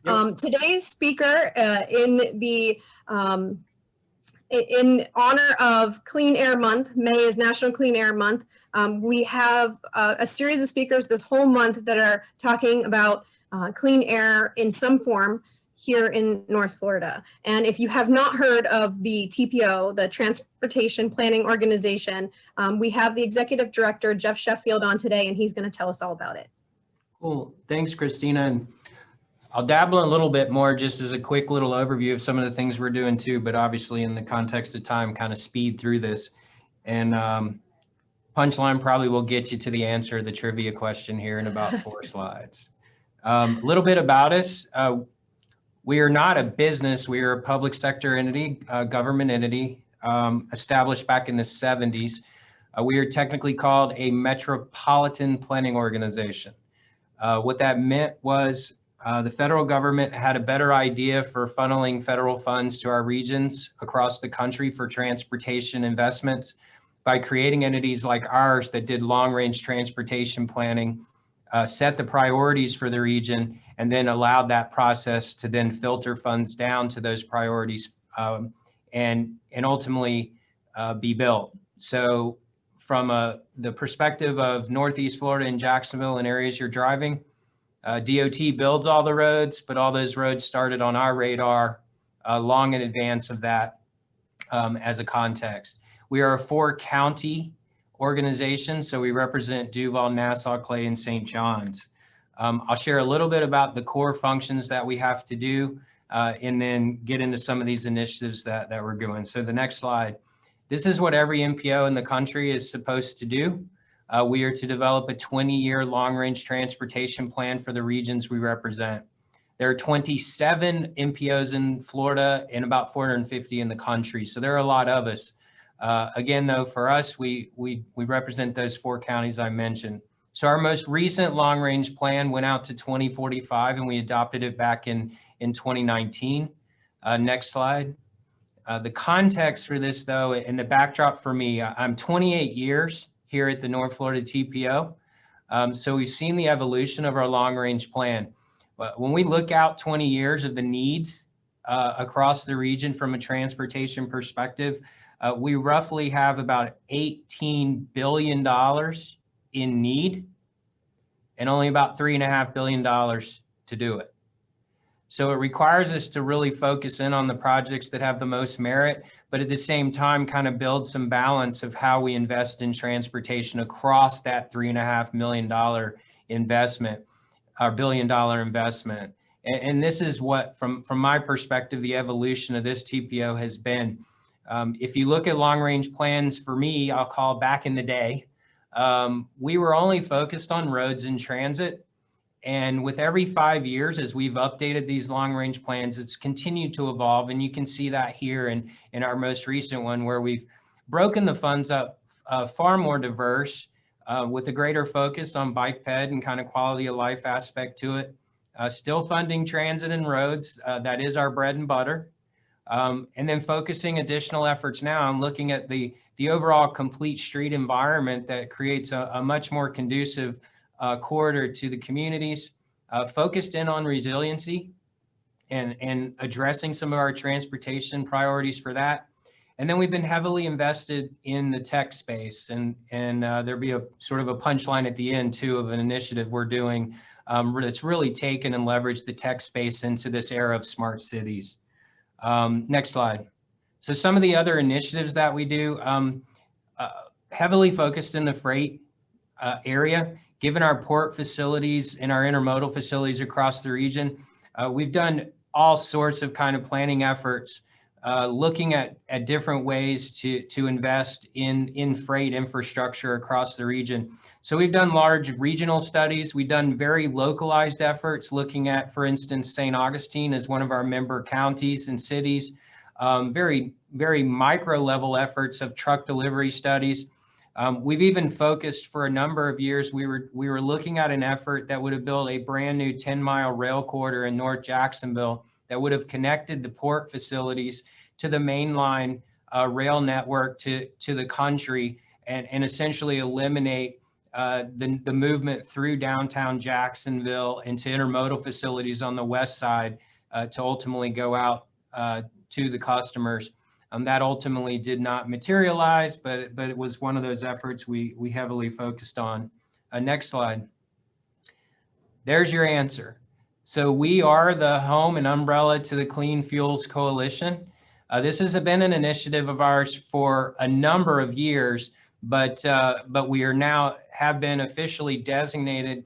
Yep. Today's speaker in honor of Clean Air Month, May is National Clean Air Month, we have a series of speakers this whole month that are talking about clean air in some form here in North Florida. And if you have not heard of the TPO, the Transportation Planning Organization, we have the Executive Director, Jeff Sheffield, on today, and he's going to tell us all about it. Cool. Thanks, Christina. And I'll dabble a little bit more just as a quick little overview of some of the things we're doing too, but obviously in the context of time, kind of speed through this. And punchline probably will get you to the answer of the trivia question here in about 4 slides. A little bit about us. We are not a business. We are a public sector entity, government entity, established back in the 70s. We are technically called a metropolitan planning organization. What that meant was the federal government had a better idea for funneling federal funds to our regions across the country for transportation investments by creating entities like ours that did long-range transportation planning, set the priorities for the region, and then allowed that process to then filter funds down to those priorities and ultimately be built. So from the perspective of Northeast Florida and Jacksonville and areas you're driving, DOT builds all the roads, but all those roads started on our radar long in advance of that as a context. We are a 4-county organization, so we represent Duval, Nassau, Clay, and St. John's. I'll share a little bit about the core functions that we have to do and then get into some of these initiatives that we're doing. So the next slide. This is what every MPO in the country is supposed to do. We are to develop a 20-year long-range transportation plan for the regions we represent. There are 27 MPOs in Florida and about 450 in the country, so there are a lot of us. Again, though, for us, we represent those 4 counties I mentioned. So our most recent long-range plan went out to 2045, and we adopted it back in 2019. Next slide. The context for this, though, and the backdrop for me, I'm 28 years here at the North Florida TPO. So we've seen the evolution of our long-range plan. But when we look out 20 years of the needs across the region from a transportation perspective, we roughly have about $18 billion in need and only about $3.5 billion to do it. So it requires us to really focus in on the projects that have the most merit, but at the same time, kind of build some balance of how we invest in transportation across that $3.5 million investment, our $1 billion investment. And this is what, from my perspective, the evolution of this TPO has been. If you look at long-range plans, for me, I'll call back in the day, we were only focused on roads and transit. And with every 5 years, as we've updated these long-range plans, it's continued to evolve. And you can see that here in our most recent one, where we've broken the funds up far more diverse with a greater focus on bike ped and kind of quality of life aspect to it. Still funding transit and roads, that is our bread and butter. And then focusing additional efforts now on looking at the overall complete street environment that creates a much more conducive corridor to the communities, focused in on resiliency and addressing some of our transportation priorities for that. And then we've been heavily invested in the tech space, and there'll be a sort of a punchline at the end too of an initiative we're doing that's really taken and leveraged the tech space into this era of smart cities. Next slide. So some of the other initiatives that we do, heavily focused in the freight area. Given our port facilities and our intermodal facilities across the region, we've done all sorts of kind of planning efforts, looking at different ways to invest in freight infrastructure across the region. So we've done large regional studies. We've done very localized efforts, looking at, for instance, St. Augustine as one of our member counties and cities, very micro level efforts of truck delivery studies. We've even focused for a number of years. We were looking at an effort that would have built a brand new 10-mile rail corridor in North Jacksonville that would have connected the port facilities to the mainline rail network to the country and essentially eliminate the movement through downtown Jacksonville into intermodal facilities on the west side to ultimately go out to the customers. That ultimately did not materialize, but it was one of those efforts we heavily focused on. Next slide. There's your answer. So we are the home and umbrella to the Clean Fuels Coalition. This has been an initiative of ours for a number of years, but we are now have been officially designated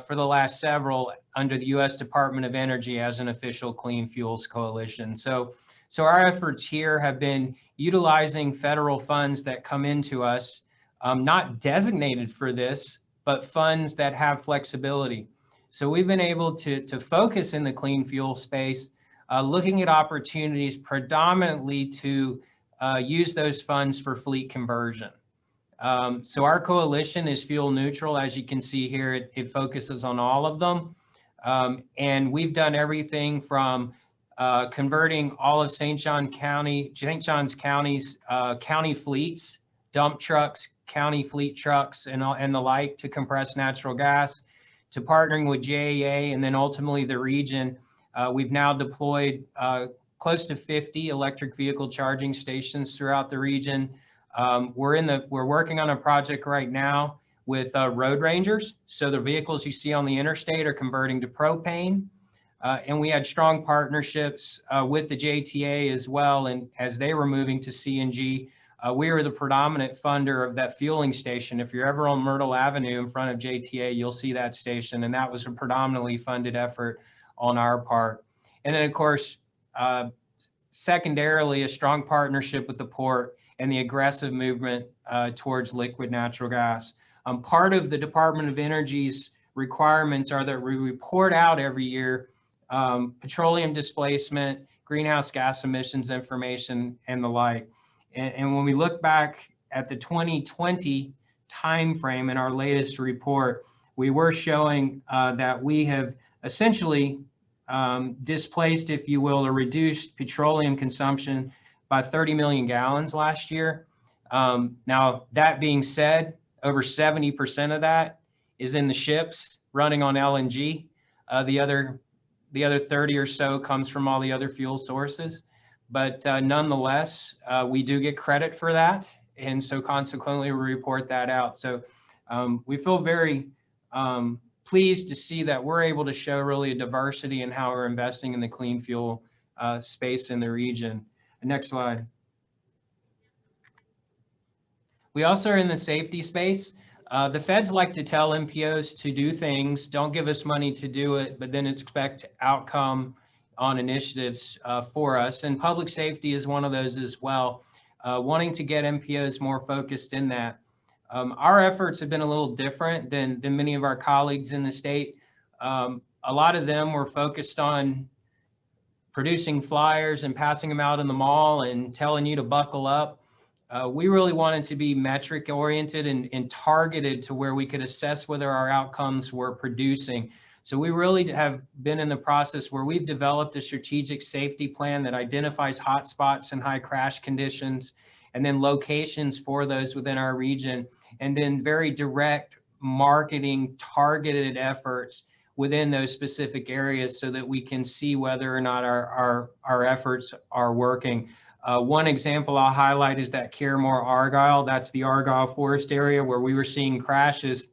for the last several under the U.S. Department of Energy as an official Clean Fuels Coalition. So our efforts here have been utilizing federal funds that come into us, not designated for this, but funds that have flexibility. So we've been able to focus in the clean fuel space, looking at opportunities predominantly to use those funds for fleet conversion. So our coalition is fuel neutral. As you can see here, it focuses on all of them. And we've done everything from converting all of St. Johns County's county fleets, dump trucks, county fleet trucks, and the like to compressed natural gas, to partnering with JAA, and then ultimately the region. We've now deployed close to 50 electric vehicle charging stations throughout the region. We're working on a project right now with road rangers. So the vehicles you see on the interstate are converting to propane. And we had strong partnerships with the JTA as well. And as they were moving to CNG, we were the predominant funder of that fueling station. If you're ever on Myrtle Avenue in front of JTA, you'll see that station. And that was a predominantly funded effort on our part. And then, of course, secondarily, a strong partnership with the port and the aggressive movement towards liquid natural gas. Part of the Department of Energy's requirements are that we report out every year petroleum displacement, greenhouse gas emissions information, and the like. And when we look back at the 2020 timeframe in our latest report, we were showing that we have essentially displaced, if you will, or reduced petroleum consumption by 30 million gallons last year. Now, that being said, over 70% of that is in the ships running on LNG. The other 30 or so comes from all the other fuel sources. But nonetheless, we do get credit for that. And so consequently, we report that out. So we feel very pleased to see that we're able to show really a diversity in how we're investing in the clean fuel space in the region. Next slide. We also are in the safety space. The feds like to tell MPOs to do things, don't give us money to do it, but then expect outcome on initiatives for us. And public safety is one of those as well, wanting to get MPOs more focused in that. Our efforts have been a little different than many of our colleagues in the state. A lot of them were focused on producing flyers and passing them out in the mall and telling you to buckle up. We really wanted to be metric oriented and targeted to where we could assess whether our outcomes were producing. So we really have been in the process where we've developed a strategic safety plan that identifies hotspots and high crash conditions, and then locations for those within our region, and then very direct marketing targeted efforts within those specific areas so that we can see whether or not our efforts are working. One example I'll highlight is that Caremore Argyle. That's the Argyle Forest area where we were seeing crashes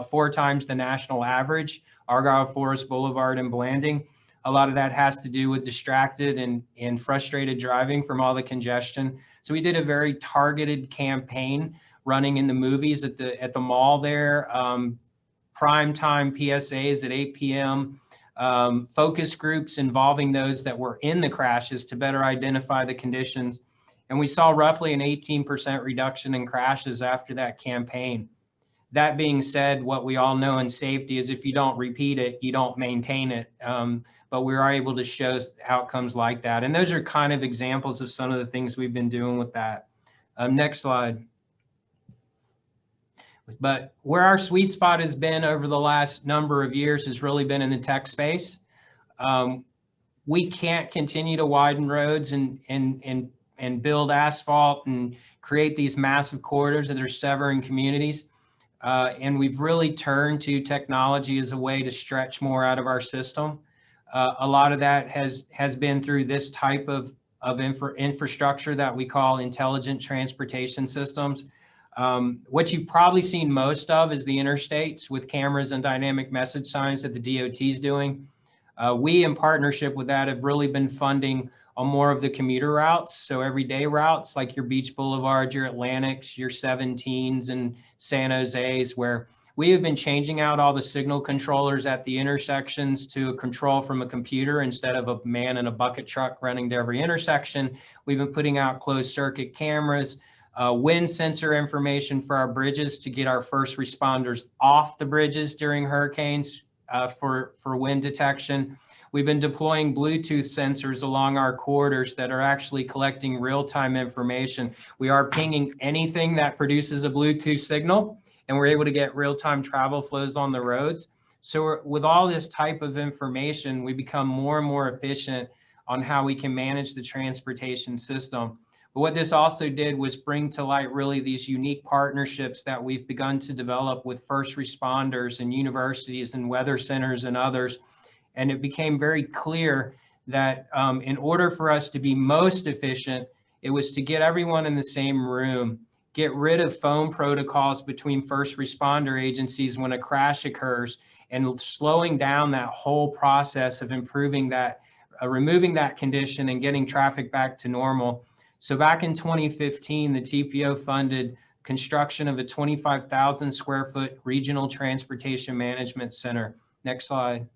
4 times the national average, Argyle Forest Boulevard and Blanding. A lot of that has to do with distracted and frustrated driving from all the congestion. So we did a very targeted campaign running in the movies at the mall there, prime time PSAs at 8 p.m., focus groups involving those that were in the crashes to better identify the conditions. And we saw roughly an 18% reduction in crashes after that campaign. That being said, what we all know in safety is if you don't repeat it, you don't maintain it. But we are able to show outcomes like that. And those are kind of examples of some of the things we've been doing with that. Next slide. But where our sweet spot has been over the last number of years has really been in the tech space. We can't continue to widen roads and build asphalt and create these massive corridors that are severing communities. And we've really turned to technology as a way to stretch more out of our system. A lot of that has been through this type of infrastructure that we call intelligent transportation systems. What you've probably seen most of is the interstates with cameras and dynamic message signs that the DOT is doing. We, in partnership with that, have really been funding on more of the commuter routes. So everyday routes like your Beach Boulevard, your Atlantics, your 17s and San Jose's, where we have been changing out all the signal controllers at the intersections to control from a computer instead of a man in a bucket truck running to every intersection. We've been putting out closed circuit cameras, wind sensor information for our bridges to get our first responders off the bridges during hurricanes for wind detection. We've been deploying Bluetooth sensors along our corridors that are actually collecting real-time information. We are pinging anything that produces a Bluetooth signal, and we're able to get real-time travel flows on the roads. So with all this type of information, we become more and more efficient on how we can manage the transportation system. But what this also did was bring to light really these unique partnerships that we've begun to develop with first responders and universities and weather centers and others. And it became very clear that in order for us to be most efficient, it was to get everyone in the same room, get rid of phone protocols between first responder agencies when a crash occurs, and slowing down that whole process of improving that, removing that condition and getting traffic back to normal. So back in 2015, the TPO funded construction of a 25,000 square foot regional transportation management center. Next slide.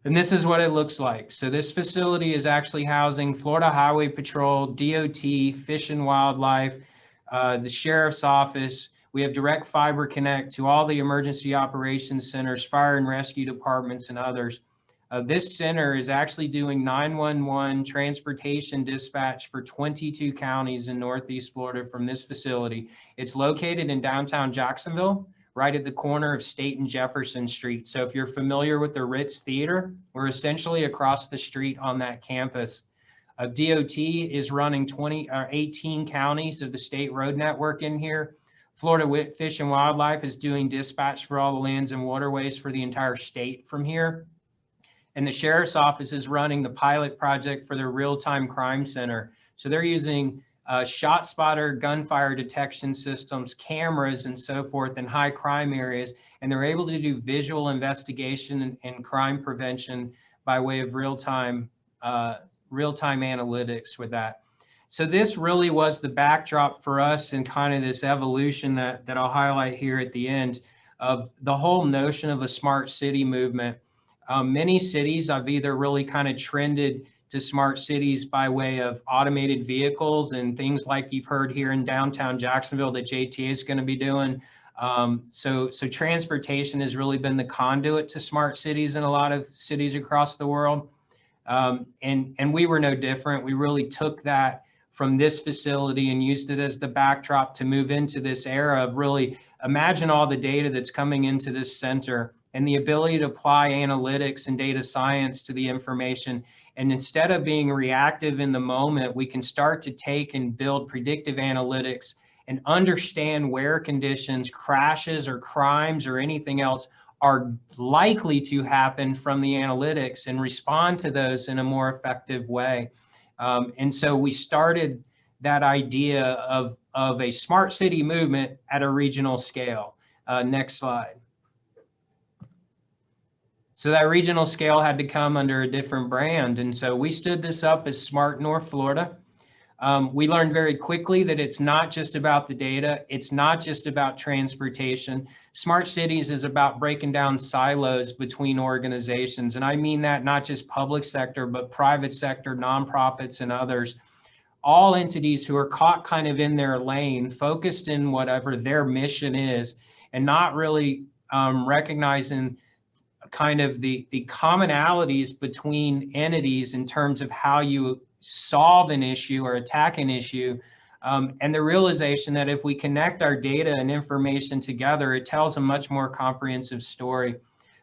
And this is what it looks like. So this facility is actually housing Florida Highway Patrol, DOT, Fish and Wildlife, the Sheriff's Office. We have direct fiber connect to all the emergency operations centers, fire and rescue departments, and others. This center is actually doing 911 transportation dispatch for 22 counties in Northeast Florida from this facility. It's located in downtown Jacksonville, right at the corner of State and Jefferson Street. So if you're familiar with the Ritz Theater, we're essentially across the street on that campus. DOT is running 18 counties of the state road network in here. Florida Fish and Wildlife is doing dispatch for all the lands and waterways for the entire state from here. And the Sheriff's Office is running the pilot project for their real-time crime center. So they're using shot spotter, gunfire detection systems, cameras, and so forth in high crime areas. And they're able to do visual investigation and crime prevention by way of real-time analytics with that. So this really was the backdrop for us and kind of this evolution that I'll highlight here at the end of the whole notion of a smart city movement. Many cities have either really kind of trended to smart cities by way of automated vehicles and things like you've heard here in downtown Jacksonville that JTA is going to be doing. So transportation has really been the conduit to smart cities in a lot of cities across the world. And we were no different. We really took that from this facility and used it as the backdrop to move into this era of really imagine all the data that's coming into this center and the ability to apply analytics and data science to the information. And instead of being reactive in the moment, we can start to take and build predictive analytics and understand where conditions, crashes or crimes or anything else are likely to happen from the analytics and respond to those in a more effective way. And so we started that idea of a smart city movement at a regional scale. Next slide. So that regional scale had to come under a different brand. And so we stood this up as Smart North Florida. We learned very quickly that it's not just about the data. It's not just about transportation. Smart cities is about breaking down silos between organizations. And I mean that not just public sector, but private sector, nonprofits, and others. All entities who are caught kind of in their lane, focused in whatever their mission is, and not really recognizing kind of the commonalities between entities in terms of how you solve an issue or attack an issue, and the realization that if we connect our data and information together, it tells a much more comprehensive story.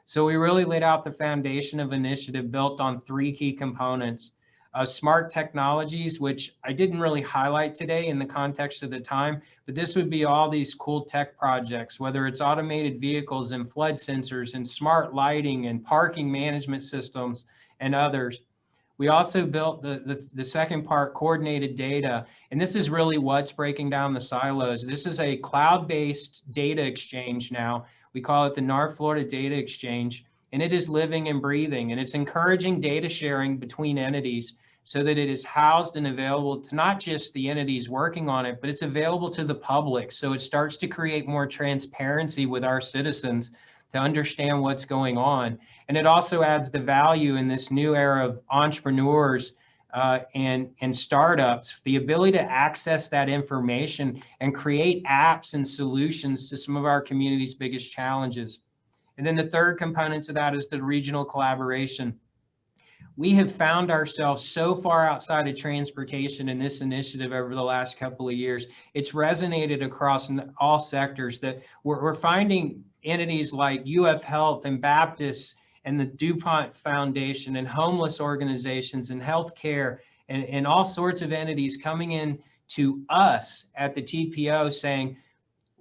So we really laid out the foundation of initiative built on three key components. smart technologies, which I didn't really highlight today in the context of the time, but this would be all these cool tech projects, whether it's automated vehicles and flood sensors and smart lighting and parking management systems and others. We also built the second part, coordinated data, and this is really what's breaking down the silos. This is a cloud-based data exchange now. We call it the North Florida Data Exchange, and it is living and breathing, and it's encouraging data sharing between entities so that it is housed and available to not just the entities working on it, but it's available to the public. So it starts to create more transparency with our citizens to understand what's going on. And it also adds the value in this new era of entrepreneurs and startups, the ability to access that information and create apps and solutions to some of our community's biggest challenges. And then the third component to that is the regional collaboration. We have found ourselves so far outside of transportation in this initiative over the last couple of years. It's resonated across all sectors that we're finding entities like UF Health and Baptist and the DuPont Foundation and homeless organizations and healthcare and all sorts of entities coming in to us at the TPO saying,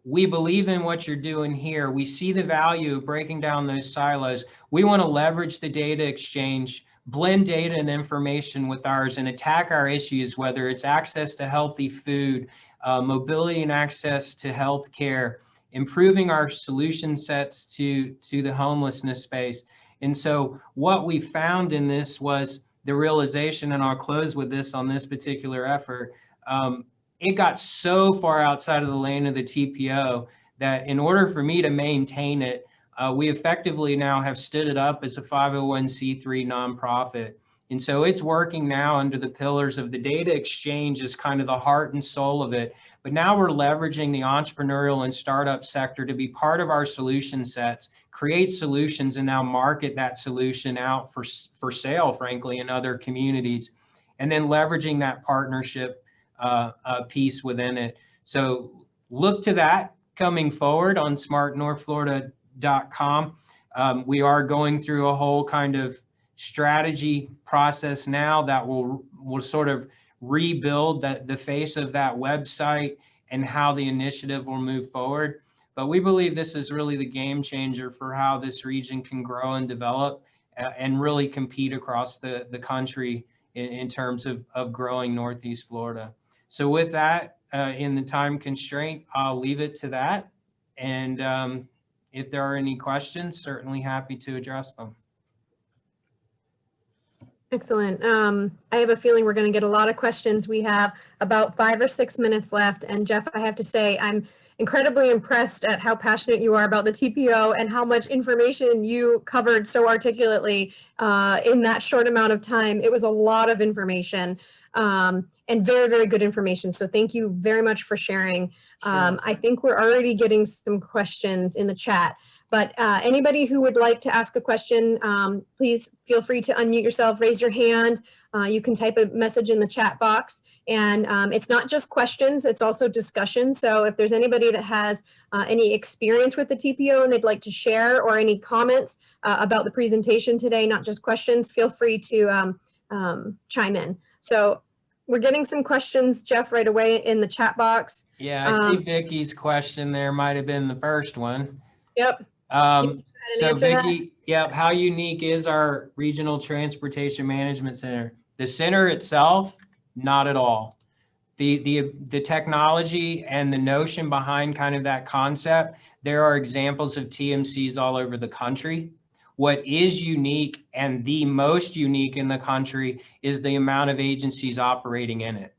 we believe in what you're doing here. We see the value of breaking down those silos. We want to leverage the data exchange, blend data and information with ours and attack our issues, whether it's access to healthy food, mobility and access to healthcare, improving our solution sets to the homelessness space. And so what we found in this was the realization, and I'll close with this on this particular effort, it got so far outside of the lane of the TPO that in order for me to maintain it, we effectively now have stood it up as a 501c3 nonprofit. And so it's working now under the pillars of the data exchange as kind of the heart and soul of it. But now we're leveraging the entrepreneurial and startup sector to be part of our solution sets, create solutions, and now market that solution out for sale, frankly, in other communities, and then leveraging that partnership piece within it. So look to that coming forward on smartnorthflorida.com. We are going through a whole kind of strategy process now that will sort of rebuild the face of that website and how the initiative will move forward. But we believe this is really the game changer for how this region can grow and develop and really compete across the country in terms of growing Northeast Florida. So with that, in the time constraint, I'll leave it to that. And if there are any questions, certainly happy to address them. Excellent. I have a feeling we're going to get a lot of questions. We have about 5 or 6 minutes left. And Jeff, I have to say, I'm incredibly impressed at how passionate you are about the TPO and how much information you covered so articulately in that short amount of time. It was a lot of information and very, very good information. So thank you very much for sharing. Sure. I think we're already getting some questions in the chat. But anybody who would like to ask a question, please feel free to unmute yourself, raise your hand. You can type a message in the chat box. And it's not just questions, it's also discussion. So if there's anybody that has any experience with the TPO and they'd like to share, or any comments about the presentation today, not just questions, feel free to chime in. So we're getting some questions, Jeff, right away in the chat box. Yeah, I see Vicky's question there might have been the first one. Yep. So Vicki, yep, how unique is our Regional Transportation Management Center? The center itself, not at all. The technology and the notion behind kind of that concept, there are examples of TMCs all over the country. What is unique, and the most unique in the country, is the amount of agencies operating in it.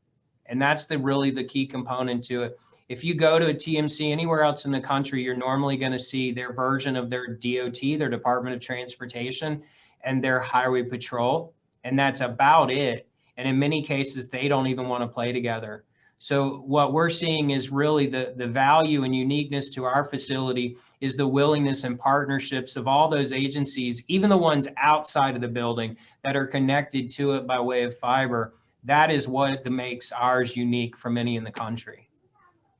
And that's really the key component to it. If you go to a TMC anywhere else in the country, you're normally going to see their version of their DOT, their Department of Transportation, and their Highway Patrol. And that's about it. And in many cases, they don't even want to play together. So what we're seeing is really the value and uniqueness to our facility is the willingness and partnerships of all those agencies, even the ones outside of the building that are connected to it by way of fiber. That is what makes ours unique from any in the country.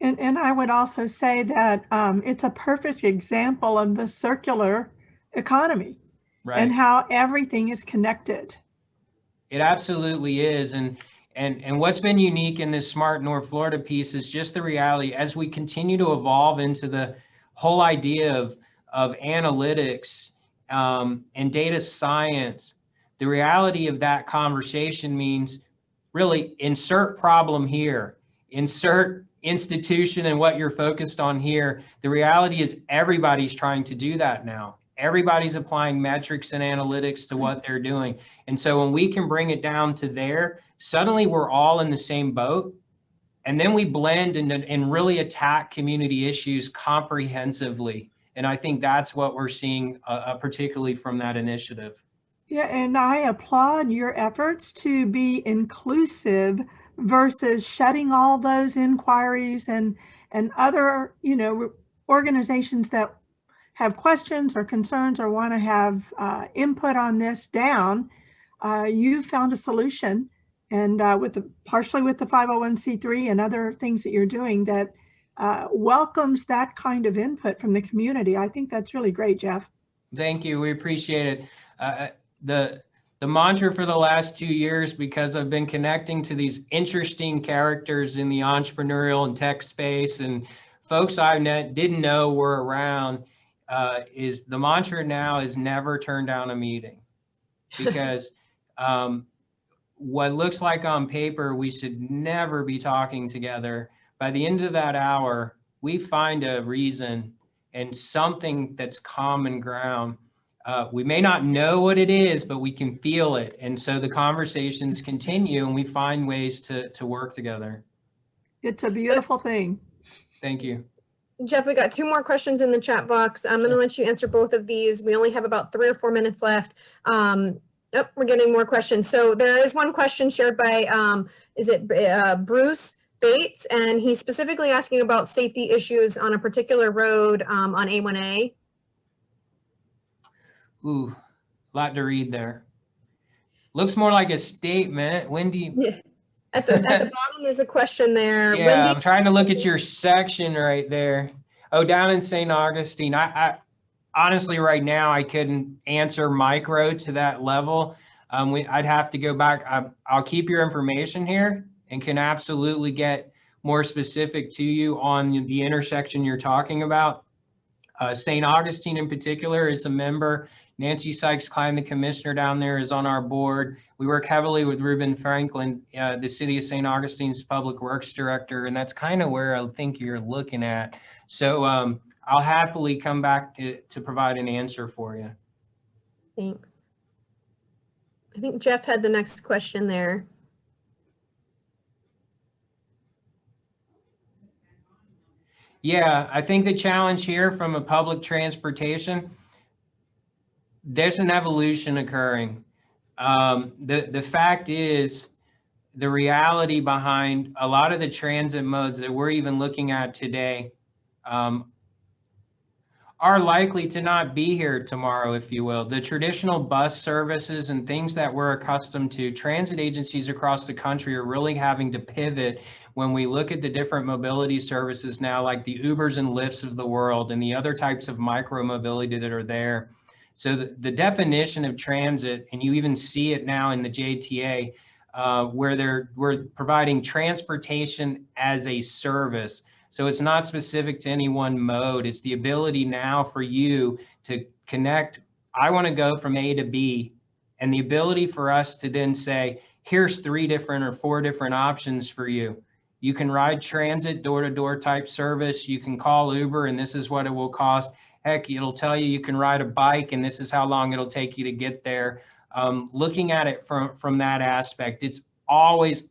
And I would also say that it's a perfect example of the circular economy, right, and how everything is connected. It absolutely is. And what's been unique in this Smart North Florida piece is just the reality as we continue to evolve into the whole idea of analytics and data science. The reality of that conversation means really insert problem here, insert institution and what you're focused on here. The reality is everybody's trying to do that now. Everybody's applying metrics and analytics to what they're doing. And so when we can bring it down to there, suddenly we're all in the same boat. And then we blend and really attack community issues comprehensively. And I think that's what we're seeing, particularly from that initiative. Yeah, and I applaud your efforts to be inclusive versus shutting all those inquiries and other, organizations that have questions or concerns or want to have input on this down. You found a solution, and partially with the 501c3 and other things that you're doing that welcomes that kind of input from the community. I think that's really great, Jeff. Thank you. We appreciate it. The mantra for the last 2 years, because I've been connecting to these interesting characters in the entrepreneurial and tech space and folks I didn't know were around, is the mantra now is never turn down a meeting. Because what looks like on paper, we should never be talking together. By the end of that hour, we find a reason and something that's common ground. We may not know what it is, but we can feel it. And so the conversations continue and we find ways to work together. It's a beautiful thing. Thank you. Jeff, we got 2 more questions in the chat box. I'm going to let you answer both of these. We only have about 3 or 4 minutes left. We're getting more questions. So there is one question shared by, Bruce Bates, and he's specifically asking about safety issues on a particular road on A1A. Ooh, a lot to read there. Looks more like a statement. Wendy. Yeah. At the bottom, there's a question there. Yeah, Wendy, I'm trying to look at your section right there. Oh, down in St. Augustine. I honestly, right now, I couldn't answer micro to that level. I'd have to go back. I'll keep your information here and can absolutely get more specific to you on the intersection you're talking about. St. Augustine in particular is a member. Nancy Sykes-Klein, the commissioner down there, is on our board. We work heavily with Reuben Franklin, the city of St. Augustine's public works director, and that's kind of where I think you're looking at. So I'll happily come back to provide an answer for you. thanks. I think Jeff had the next question there. Yeah, I think the challenge here from a public transportation, there's an evolution occurring. The fact is, the reality behind a lot of the transit modes that we're even looking at today are likely to not be here tomorrow, if you will. The traditional bus services and things that we're accustomed to, transit agencies across the country are really having to pivot when we look at the different mobility services now, like the Ubers and Lyfts of the world and the other types of micro mobility that are there. So the definition of transit, and you even see it now in the JTA, where we're providing transportation as a service. So it's not specific to any one mode. It's the ability now for you to connect. I want to go from A to B, and the ability for us to then say, here's 3 different or 4 different options for you. You can ride transit, door-to-door type service. You can call Uber, and this is what it will cost. Heck, it'll tell you you can ride a bike, and this is how long it'll take you to get there. Looking at it from that aspect, it's always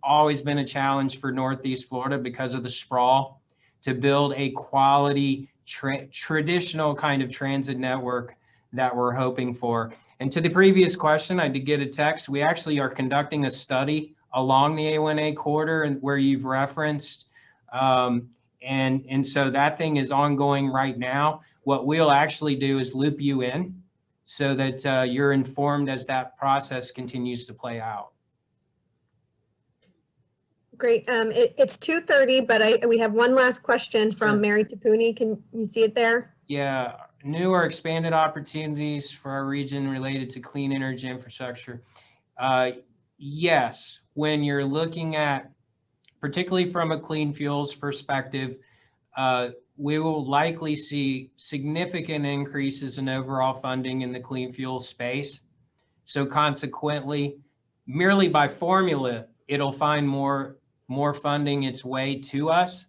been a challenge for Northeast Florida because of the sprawl to build a quality traditional kind of transit network that we're hoping for. And to the previous question, I did get a text. We actually are conducting a study along the A1A corridor and where you've referenced. And so that thing is ongoing right now. What we'll actually do is loop you in so that you're informed as that process continues to play out. Great. It's 2:30, but we have one last question from Sure. Mary Tapuni. Can you see it there? Yeah, new or expanded opportunities for our region related to clean energy infrastructure. yes, when you're looking at, particularly from a clean fuels perspective, we will likely see significant increases in overall funding in the clean fuel space. So consequently, merely by formula, it'll find more funding its way to us.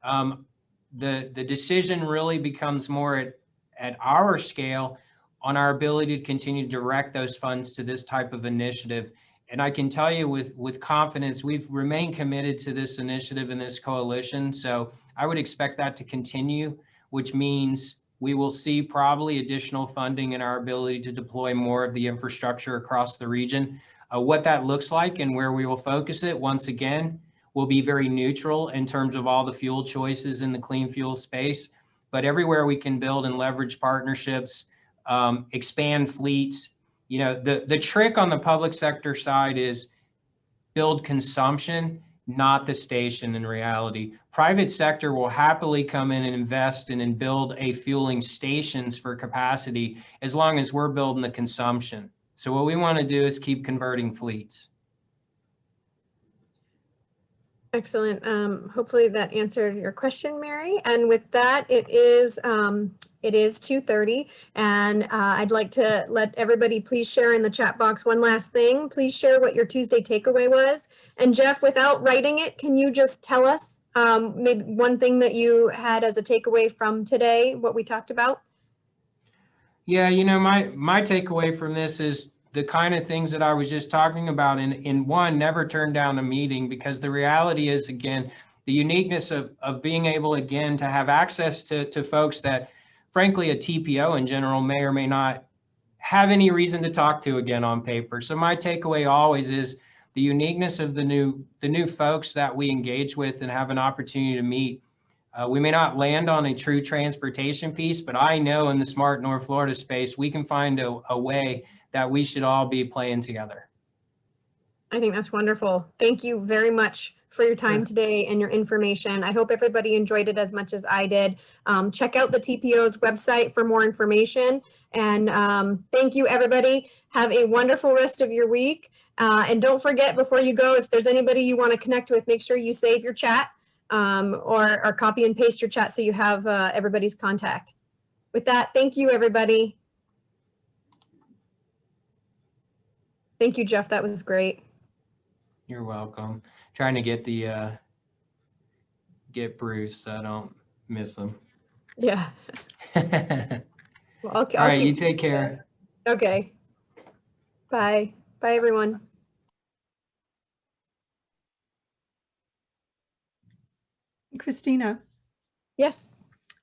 The decision really becomes more at our scale on our ability to continue to direct those funds to this type of initiative. And I can tell you with confidence, we've remained committed to this initiative and this coalition. So I would expect that to continue, which means we will see probably additional funding in our ability to deploy more of the infrastructure across the region. What that looks like and where we will focus it, once again, will be very neutral in terms of all the fuel choices in the clean fuel space. But everywhere we can build and leverage partnerships, expand fleets, you know, the trick on the public sector side is build consumption, not the station in reality. Private sector will happily come in and invest and build a fueling stations for capacity as long as we're building the consumption. So what we want to do is keep converting fleets. Excellent. Hopefully that answered your question, Mary. And with that, it is 2:30, and I'd like to let everybody please share in the chat box one last thing. Please share what your Tuesday takeaway was. And Jeff, without writing it, can you just tell us maybe one thing that you had as a takeaway from today, what we talked about? Yeah, you know, my takeaway from this is the kind of things that I was just talking about. In one, never turn down a meeting, because the reality is, again, the uniqueness of being able, again, to have access to folks that, frankly, a TPO in general may or may not have any reason to talk to again on paper. So my takeaway always is the uniqueness of the new folks that we engage with and have an opportunity to meet. We may not land on a true transportation piece, but I know in the smart North Florida space, we can find a way that we should all be playing together. I think that's wonderful. Thank you very much for your time today and your information. I hope everybody enjoyed it as much as I did. Check out the TPO's website for more information. And thank you, everybody. Have a wonderful rest of your week. And don't forget, before you go, if there's anybody you want to connect with, make sure you save your chat or copy and paste your chat so you have everybody's contact. With that, thank you, everybody. Thank you, Jeff. That was great. You're welcome. Trying to get Bruce so I don't miss him. Yeah. Well, All right, you take care. Okay. Bye. Bye, everyone. Christina. Yes.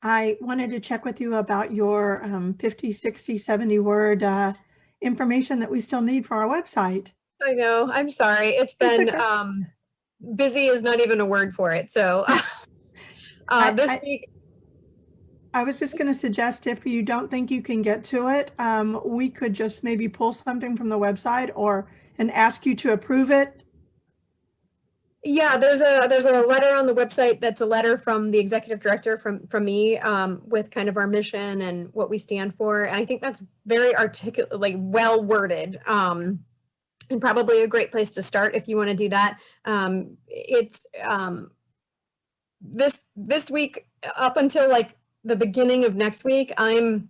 I wanted to check with you about your 50, 60, 70 word information that we still need for our website. I know. I'm sorry. It's been busy is not even a word for it. So this week. I was just going to suggest, if you don't think you can get to it, we could just maybe pull something from the website and ask you to approve it. Yeah, there's a letter on the website that's a letter from the executive director from me with kind of our mission and what we stand for. And I think that's very articulate, like well worded, and probably a great place to start if you want to do that. It's this week up until like the beginning of next week, it's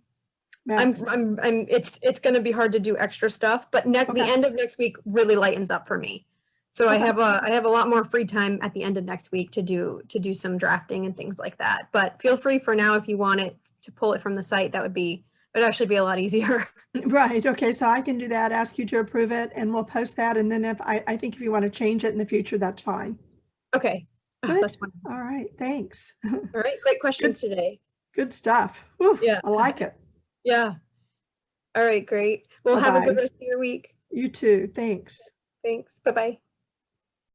going to be hard to do extra stuff, but the end of next week really lightens up for me. So I have a lot more free time at the end of next week to do some drafting and things like that. But feel free for now, if you want it, to pull it from the site. That would actually be a lot easier. Right. Okay. So I can do that, ask you to approve it, and we'll post that. And then I think if you want to change it in the future, that's fine. Okay. Oh, that's fine. All right. Thanks. All right. Great questions today. Good stuff. Whew, yeah. I like it. Yeah. All right. Great. Well, have a good rest of your week. You too. Thanks. Thanks. Bye-bye.